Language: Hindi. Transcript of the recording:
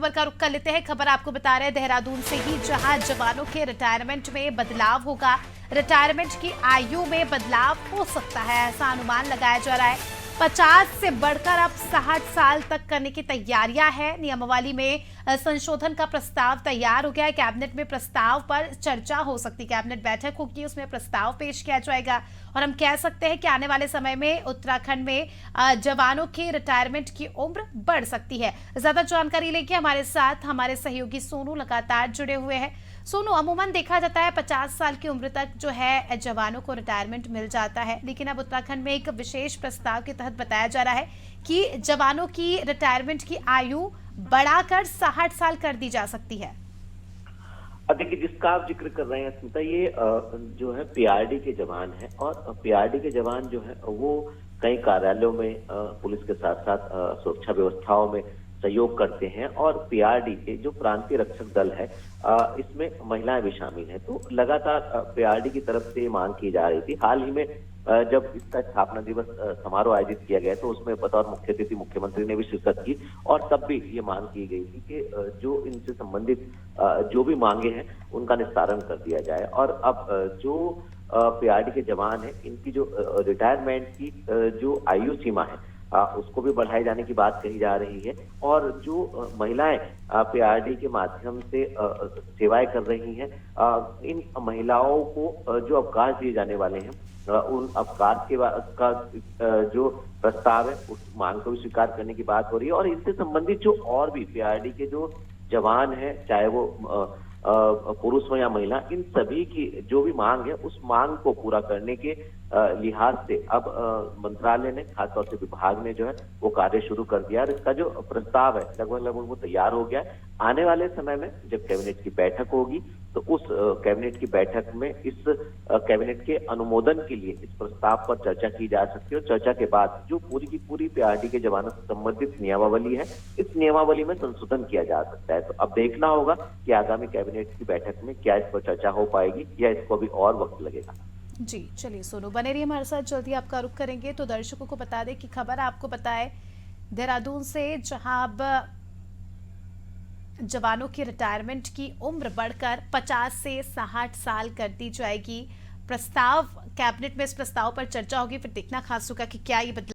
खबर का रुख कर लेते हैं। खबर आपको बता रहे हैं देहरादून से ही, जहां जवानों के रिटायरमेंट में बदलाव होगा। रिटायरमेंट की आयु में बदलाव हो सकता है, ऐसा अनुमान लगाया जा रहा है। 50 से बढ़कर अब 60 साल तक करने की तैयारियां हैं। नियमावली में संशोधन का प्रस्ताव तैयार हो गया है। कैबिनेट में प्रस्ताव पर चर्चा हो सकती है। कैबिनेट बैठक होगी, उसमें प्रस्ताव पेश किया जाएगा और हम कह सकते हैं कि आने वाले समय में उत्तराखंड में जवानों की रिटायरमेंट की उम्र बढ़ सकती है। ज्यादा जानकारी लेके हमारे साथ हमारे सहयोगी सोनू लगातार जुड़े हुए हैं। सोनू, अमूमन देखा जाता है 50 साल की उम्र तक जो है जवानों को रिटायरमेंट मिल जाता है, लेकिन अब उत्तराखंड में एक विशेष प्रस्ताव के तहत बताया जा रहा है कि जवानों की रिटायरमेंट की आयु बढ़ाकर 60 साल कर दी जा सकती है। देखिए, जिसका आप जिक्र कर रहे हैं स्मिता, ये जो है पीआरडी के जवान हैं और पीआरडी के जवान जो है वो कई कार्यालयों में पुलिस के साथ साथ सुरक्षा व्यवस्थाओं में सहयोग करते हैं और पीआरडी जो प्रांतीय रक्षक दल है इसमें महिलाएं भी शामिल हैं। तो लगातार पीआरडी की तरफ से मांग की जा रही थी। हाल ही में जब इसका स्थापना दिवस समारोह आयोजित किया गया तो उसमें बतौर मुख्य अतिथि मुख्यमंत्री ने भी शिरकत की और तब भी ये मांग की गई थी कि जो इनसे संबंधित जो भी मांगे हैं उनका निस्तारण कर दिया जाए। और अब जो पीआरडी के जवान हैं, इनकी जो रिटायरमेंट की जो आयु सीमा है उसको भी बढ़ाए जाने की बात कही जा रही है। और जो महिलाएं पीआरडी के माध्यम से सेवाएं कर रही हैं, इन महिलाओं को जो अवकाश दिए जाने वाले हैं उन अवकाश का जो प्रस्ताव है उस मांग को भी स्वीकार करने की बात हो रही है। और इससे संबंधित जो और भी पीआरडी के जो जवान हैं, चाहे वो पुरुष हो या महिला, इन सभी की जो भी मांग है उस मांग को पूरा करने के लिहाज से अब मंत्रालय ने, खासतौर से विभाग ने जो है वो कार्य शुरू कर दिया। और इसका जो प्रस्ताव है लगभग वो तैयार हो गया है। आने वाले समय में जब कैबिनेट की बैठक होगी तो उस कैबिनेट की बैठक में इस कैबिनेट के अनुमोदन के लिए इस प्रस्ताव पर चर्चा की जा सकती है। और चर्चा के बाद जो पूरी की पूरी पीआरडी के जवानों से संबंधित नियमावली है, इस नियमावली में संशोधन किया जा सकता है। तो अब देखना होगा कि आगामी कैबिनेट की बैठक में क्या इस पर चर्चा हो पाएगी या इसको अभी और वक्त लगेगा। जी चलिए सोनू, बने रहिए हमारे साथ, जल्दी आपका रुख करेंगे। तो दर्शकों को बता दें कि खबर आपको बताए देहरादून से, जहां अब जवानों की रिटायरमेंट की उम्र बढ़कर 50 से 60 साल कर दी जाएगी। प्रस्ताव कैबिनेट में, इस प्रस्ताव पर चर्चा होगी, फिर देखना खास होगा कि क्या ये बदलाव